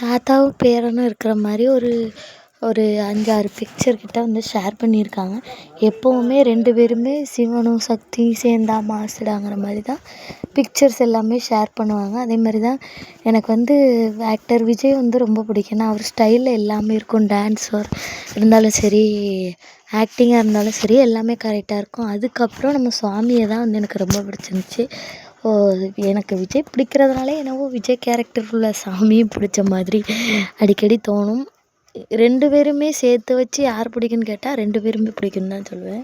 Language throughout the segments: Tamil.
தாத்தாவும் பேரனும் இருக்கிற மாதிரி ஒரு ஒரு 5, 6 பிக்சர் கிட்ட வந்து ஷேர் பண்ணியிருக்காங்க. எப்போவுமே 2 பேருமே சிவனும் சக்தியும் சேர்ந்தா மாசுடாங்கிற மாதிரி தான் பிக்சர்ஸ் எல்லாமே ஷேர் பண்ணுவாங்க. அதே மாதிரி தான் எனக்கு வந்து ஆக்டர் விஜய் வந்து ரொம்ப பிடிக்கும். ஏன்னா அவர் ஸ்டைலில் எல்லாமே இருக்கும். டான்ஸர் இருந்தாலும் சரி, ஆக்டிங்காக இருந்தாலும் சரி, எல்லாமே கரெக்டாக இருக்கும். அதுக்கப்புறம் நம்ம சுவாமியை தான் வந்து எனக்கு ரொம்ப பிடிச்சிருந்துச்சி. எனக்கு விஜய் பிடிக்கிறதுனால என்னவோ விஜய் கேரக்டர் உள்ள சாமியும் பிடிச்ச மாதிரி அடிக்கடி தோணும். 2 பேருமே சேர்த்து வச்சு யார் பிடிக்குன்னு கேட்டால் 2 பேருமே பிடிக்குன்னு தான் சொல்லுவேன்.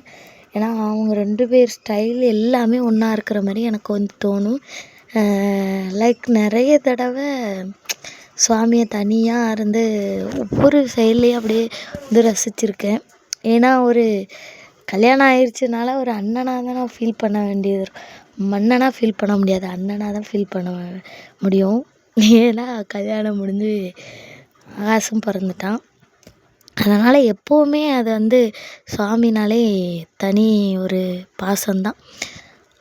ஏன்னா அவங்க 2 பேர் ஸ்டைல் எல்லாமே ஒன்றா இருக்கிற மாதிரி எனக்கு வந்து தோணும். லைக் நிறைய தடவை சுவாமியை தனியாக இருந்து ஒவ்வொரு செயல்லையும் அப்படியே வந்து ரசிச்சிருக்கேன். ஏன்னா ஒரு கல்யாணம் ஆயிடுச்சுனால ஒரு அண்ணனாக தான் நான் ஃபீல் பண்ண வேண்டியது இருக்கும். மன்னனாக ஃபீல் பண்ண முடியாது, அண்ணனாக தான் ஃபீல் பண்ண முடியும். ஏன்னா கல்யாணம் முடிஞ்சு ஆகாசும் பிறந்துட்டான். அதனால் எப்போவுமே அது வந்து சுவாமினாலே தனி ஒரு பாசம்தான்.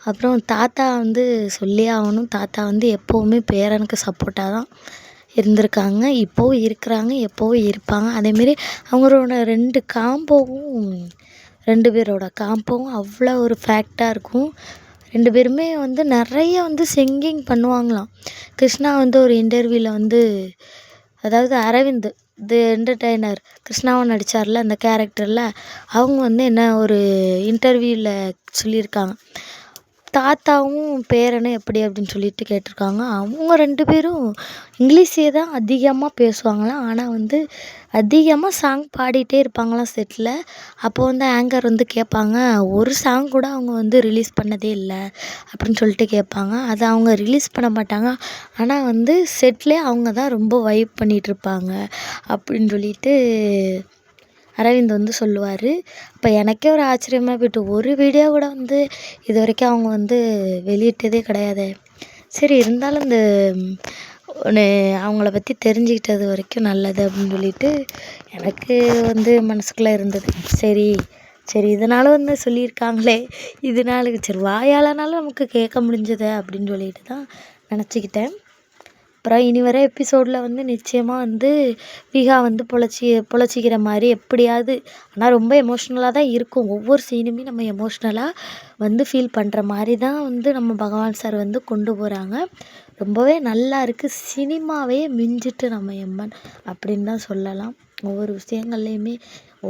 அப்புறம் தாத்தா வந்து சொல்லியே ஆகணும். தாத்தா வந்து எப்போவுமே பேரனுக்கு சப்போர்ட்டாக தான் இருந்திருக்காங்க. இப்போவும் இருக்கிறாங்க, எப்போவும் இருப்பாங்க. அதேமாரி அவங்களோட 2 காம்போவும் 2 பேரோட காம்போவும் அவ்வளோ ஒரு ஃபேக்டாக இருக்கும். 2 பேருமே வந்து நிறைய வந்து சிங்கிங் பண்ணுவாங்களாம். கிருஷ்ணா வந்து ஒரு இன்டர்வியூவில் வந்து, அதாவது அரவிந்த் தி என்டர்டெய்னர் கிருஷ்ணாவை நடித்தார்ல அந்த கேரக்டரில், அவங்க வந்து என்ன ஒரு இன்டர்வியூவில் சொல்லியிருக்காங்க, தாத்தாவும் பேரனும் எப்படி அப்படின்னு சொல்லிட்டு கேட்டிருக்காங்க. அவங்க 2 பேரும் இங்கிலீஷே தான் அதிகமாக பேசுவாங்களாம். ஆனால் வந்து அதிகமாக சாங் பாடிட்டே இருப்பாங்களாம் செட்டில். அப்போ வந்து ஆங்கர் வந்து கேட்பாங்க, ஒரு சாங் கூட அவங்க வந்து ரிலீஸ் பண்ணதே இல்லை அப்படின்னு சொல்லிட்டு கேட்பாங்க. அதை அவங்க ரிலீஸ் பண்ண மாட்டாங்க. ஆனால் வந்து செட்லேயே அவங்க தான் ரொம்ப வைப் பண்ணிகிட்ருப்பாங்க அப்படின்னு சொல்லிட்டு அரவிந்த் வந்து சொல்லுவார். அப்போ எனக்கே ஒரு ஆச்சரியமாக போய்ட்டு, ஒரு வீடியோ கூட வந்து இது வரைக்கும் அவங்க வந்து வெளியிட்டதே கிடையாது. சரி இருந்தாலும் இந்த ஒன்று அவங்கள பற்றி தெரிஞ்சுக்கிட்டது வரைக்கும் நல்லது அப்படின்னு சொல்லிட்டு எனக்கு வந்து மனசுக்குள்ளே இருந்தது. சரி சரி இதனால் வந்து சொல்லியிருக்காங்களே, இதனால சரி வாயாலனாலும் நமக்கு கேட்க முடிஞ்சது அப்படின்னு சொல்லிட்டு தான் நினச்சிக்கிட்டேன். அப்புறம் இனி வர எபிசோடில் வந்து நிச்சயமாக வந்து விகா வந்து பொழைச்சிக்கிற மாதிரி எப்படியாவது, ஆனால் ரொம்ப எமோஷ்னலாக தான் இருக்கும். ஒவ்வொரு சீனுமே நம்ம எமோஷ்னலாக வந்து ஃபீல் பண்ணுற மாதிரி தான் வந்து நம்ம பகவான் சார் வந்து கொண்டு போகிறாங்க. ரொம்பவே நல்லா இருக்குது. சினிமாவே மிஞ்சிட்டு நம்ம எம்மன் அப்படின்னு தான் சொல்லலாம். ஒவ்வொரு விஷயங்கள்லையுமே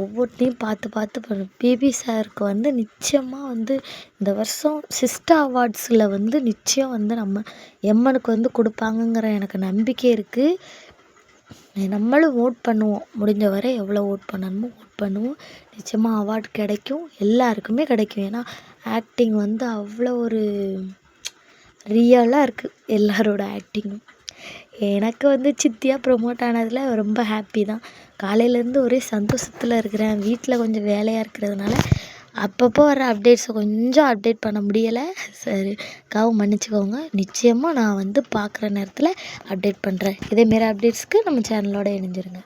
ஒவ்வொன்றையும் பார்த்து பார்த்து பிபி சாருக்கு வந்து நிச்சயமாக வந்து இந்த வருஷம் சிஸ்டா அவார்ட்ஸில் வந்து நிச்சயம் வந்து நம்ம எம்மனுக்கு வந்து கொடுப்பாங்கங்கிற எனக்கு நம்பிக்கை இருக்குது. நம்மளும் ஓட் பண்ணுவோம். முடிஞ்ச வரை எவ்வளோ ஓட் பண்ணணுமோ ஓட் பண்ணுவோம். நிச்சயமாக அவார்ட் கிடைக்கும், எல்லாருக்குமே கிடைக்கும். ஏன்னா ஆக்டிங் வந்து அவ்வளோ ஒரு ரியலாக இருக்குது எல்லாரோட ஆக்டிங்கும். எனக்கு வந்து சித்தியாக ப்ரொமோட் ஆனதில் ரொம்ப ஹாப்பி தான். காலையிலேருந்து ஒரே சந்தோஷத்தில் இருக்கிறேன். வீட்டில் கொஞ்சம் வேலையாக இருக்கிறதுனால அப்பப்போ வர அப்டேட்ஸை கொஞ்சம் அப்டேட் பண்ண முடியலை. சரி மன்னிச்சுக்கோங்க. நிச்சயமாக நான் வந்து பார்க்குற நேரத்தில் அப்டேட் பண்ணுறேன். இதேமாரி அப்டேட்ஸ்க்கு நம்ம சேனலோட இணைஞ்சிருங்க.